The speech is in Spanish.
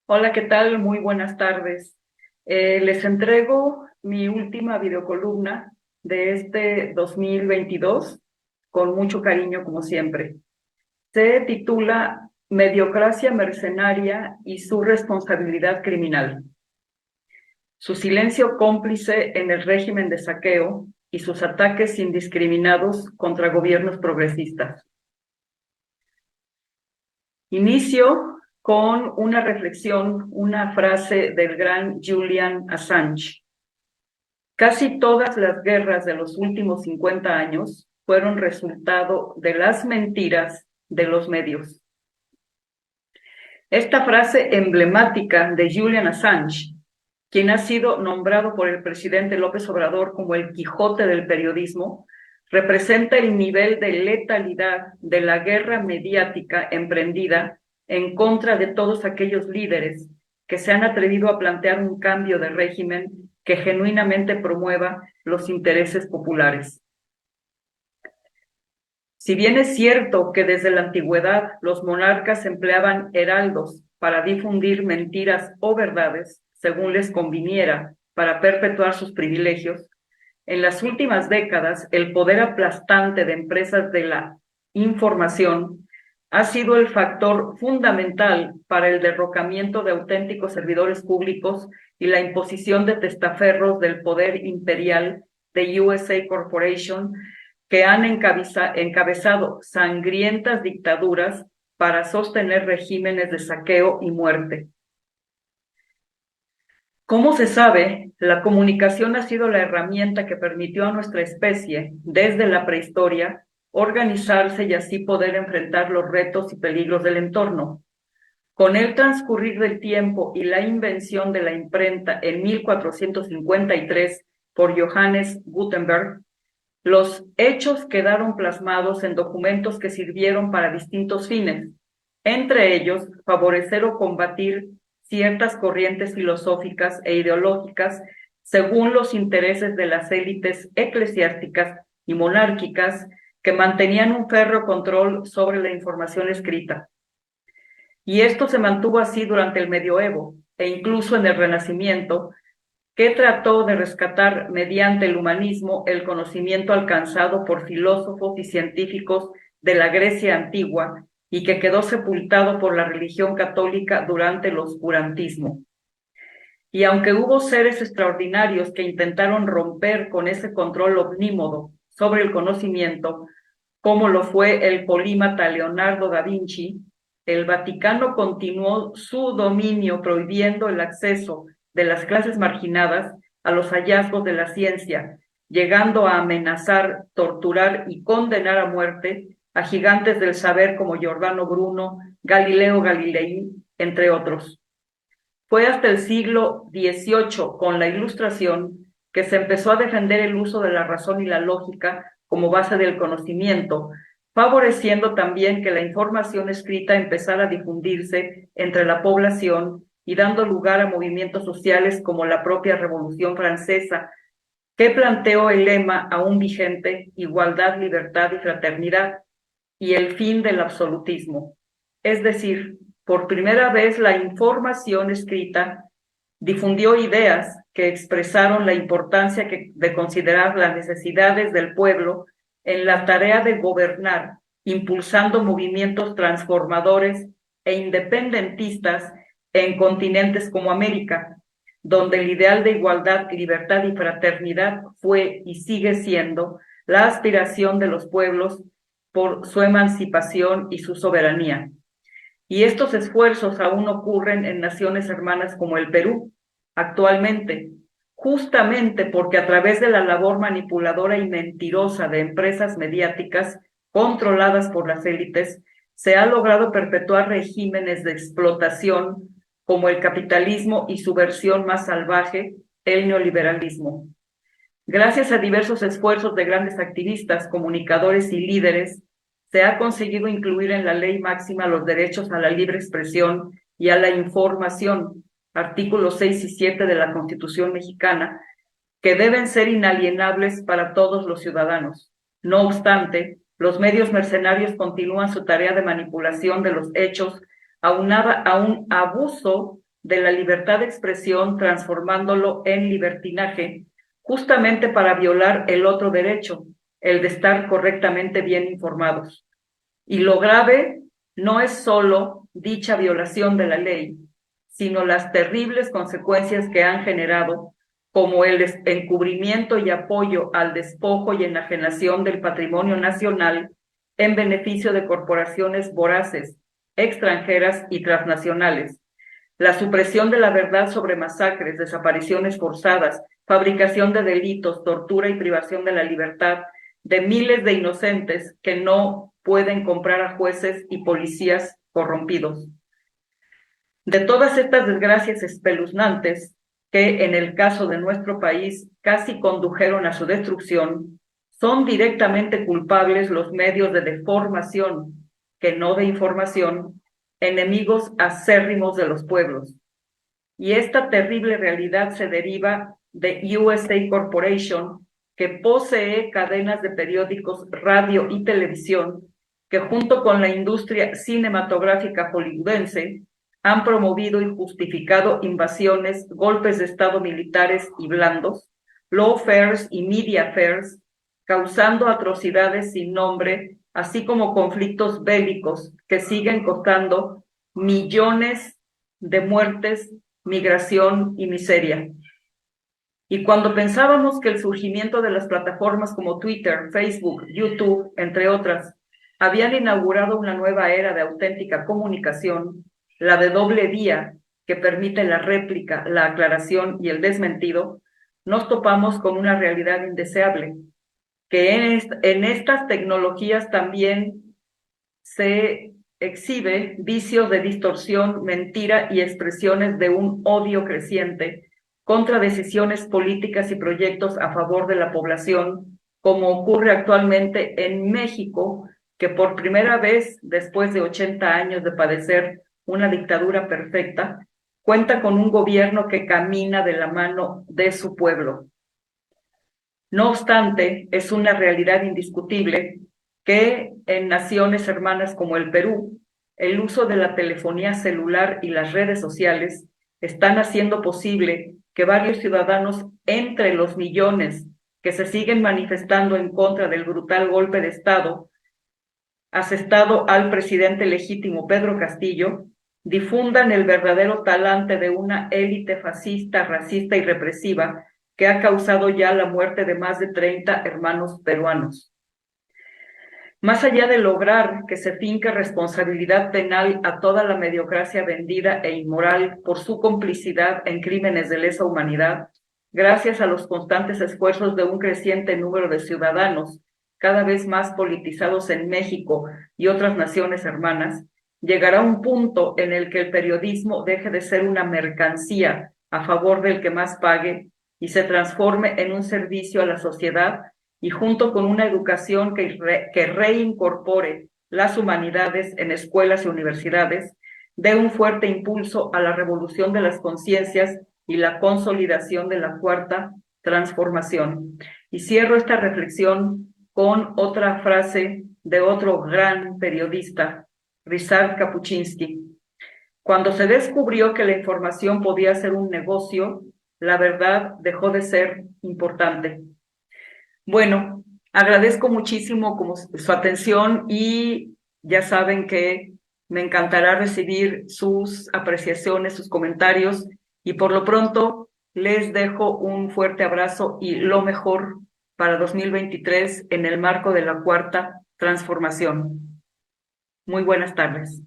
Hola, ¿qué tal? Muy buenas tardes. Les entrego mi última videocolumna de este 2022 con mucho cariño, como siempre. Se titula Mediocracia mercenaria y su responsabilidad criminal. Su silencio cómplice en el régimen de saqueo y sus ataques indiscriminados contra gobiernos progresistas. Inicio con una reflexión, una frase del gran Julian Assange. Casi todas las guerras de los últimos 50 años fueron resultado de las mentiras de los medios. Esta frase emblemática de Julian Assange, quien ha sido nombrado por el presidente López Obrador como el Quijote del periodismo, representa el nivel de letalidad de la guerra mediática emprendida en contra de todos aquellos líderes que se han atrevido a plantear un cambio de régimen que genuinamente promueva los intereses populares. Si bien es cierto que desde la antigüedad los monarcas empleaban heraldos para difundir mentiras o verdades, según les conviniera, para perpetuar sus privilegios, en las últimas décadas el poder aplastante de empresas de la información ha sido el factor fundamental para el derrocamiento de auténticos servidores públicos y la imposición de testaferros del poder imperial de USA Corporation, que han encabezado sangrientas dictaduras para sostener regímenes de saqueo y muerte. Como se sabe, la comunicación ha sido la herramienta que permitió a nuestra especie, desde la prehistoria, organizarse y así poder enfrentar los retos y peligros del entorno. Con el transcurrir del tiempo y la invención de la imprenta en 1453 por Johannes Gutenberg, los hechos quedaron plasmados en documentos que sirvieron para distintos fines, entre ellos favorecer o combatir ciertas corrientes filosóficas e ideológicas según los intereses de las élites eclesiásticas y monárquicas que mantenían un férreo control sobre la información escrita. Y esto se mantuvo así durante el Medioevo e incluso en el Renacimiento, que trató de rescatar mediante el humanismo el conocimiento alcanzado por filósofos y científicos de la Grecia antigua y que quedó sepultado por la religión católica durante el oscurantismo. Y aunque hubo seres extraordinarios que intentaron romper con ese control omnímodo sobre el conocimiento, como lo fue el polímata Leonardo da Vinci, el Vaticano continuó su dominio prohibiendo el acceso de las clases marginadas a los hallazgos de la ciencia, llegando a amenazar, torturar y condenar a muerte a gigantes del saber como Giordano Bruno, Galileo Galilei, entre otros. Fue hasta el siglo XVIII, con la Ilustración, que se empezó a defender el uso de la razón y la lógica como base del conocimiento, favoreciendo también que la información escrita empezara a difundirse entre la población y dando lugar a movimientos sociales como la propia Revolución Francesa, que planteó el lema aún vigente: igualdad, libertad y fraternidad, y el fin del absolutismo. Es decir, por primera vez la información escrita difundió ideas que expresaron la importancia de considerar las necesidades del pueblo en la tarea de gobernar, impulsando movimientos transformadores e independentistas en continentes como América, donde el ideal de igualdad, libertad y fraternidad fue y sigue siendo la aspiración de los pueblos por su emancipación y su soberanía. Y estos esfuerzos aún ocurren en naciones hermanas como el Perú actualmente, justamente porque a través de la labor manipuladora y mentirosa de empresas mediáticas controladas por las élites, se ha logrado perpetuar regímenes de explotación como el capitalismo y su versión más salvaje, el neoliberalismo. Gracias a diversos esfuerzos de grandes activistas, comunicadores y líderes, se ha conseguido incluir en la ley máxima los derechos a la libre expresión y a la información, artículos 6 y 7 de la Constitución mexicana, que deben ser inalienables para todos los ciudadanos. No obstante, los medios mercenarios continúan su tarea de manipulación de los hechos, aunada a un abuso de la libertad de expresión transformándolo en libertinaje, justamente para violar el otro derecho, el de estar correctamente bien informados. Y lo grave no es solo dicha violación de la ley, sino las terribles consecuencias que han generado, como el encubrimiento y apoyo al despojo y enajenación del patrimonio nacional en beneficio de corporaciones voraces, extranjeras y transnacionales, la supresión de la verdad sobre masacres, desapariciones forzadas, fabricación de delitos, tortura y privación de la libertad de miles de inocentes que no pueden comprar a jueces y policías corrompidos. De todas estas desgracias espeluznantes, que en el caso de nuestro país casi condujeron a su destrucción, son directamente culpables los medios de deformación, que no de información, enemigos acérrimos de los pueblos. Y esta terrible realidad se deriva de USA Corporation, que posee cadenas de periódicos, radio y televisión, que junto con la industria cinematográfica hollywoodense han promovido y justificado invasiones, golpes de Estado militares y blandos, lawfares y mediafairs, causando atrocidades sin nombre, así como conflictos bélicos que siguen costando millones de muertes, migración y miseria. Y cuando pensábamos que el surgimiento de las plataformas como Twitter, Facebook, YouTube, entre otras, habían inaugurado una nueva era de auténtica comunicación, la de doble vía, que permite la réplica, la aclaración y el desmentido, nos topamos con una realidad indeseable, que en estas tecnologías también se exhibe vicios de distorsión, mentira y expresiones de un odio creciente contra decisiones políticas y proyectos a favor de la población, como ocurre actualmente en México, que por primera vez, después de 80 años de padecer una dictadura perfecta, cuenta con un gobierno que camina de la mano de su pueblo. No obstante, es una realidad indiscutible que en naciones hermanas como el Perú, el uso de la telefonía celular y las redes sociales están haciendo posible que varios ciudadanos, entre los millones que se siguen manifestando en contra del brutal golpe de Estado asestado al presidente legítimo Pedro Castillo, difundan el verdadero talante de una élite fascista, racista y represiva que ha causado ya la muerte de más de 30 hermanos peruanos. Más allá de lograr que se finque responsabilidad penal a toda la mediocracia vendida e inmoral por su complicidad en crímenes de lesa humanidad, gracias a los constantes esfuerzos de un creciente número de ciudadanos, cada vez más politizados en México y otras naciones hermanas, llegará un punto en el que el periodismo deje de ser una mercancía a favor del que más pague y se transforme en un servicio a la sociedad, y junto con una educación que reincorpore las humanidades en escuelas y universidades, dé un fuerte impulso a la revolución de las conciencias y la consolidación de la cuarta transformación. Y cierro esta reflexión con otra frase de otro gran periodista, Ryszard Kapuscinski. Cuando se descubrió que la información podía ser un negocio, la verdad dejó de ser importante. Bueno, agradezco muchísimo su atención y ya saben que me encantará recibir sus apreciaciones, sus comentarios, y por lo pronto les dejo un fuerte abrazo y lo mejor para 2023 en el marco de la cuarta transformación. Muy buenas tardes.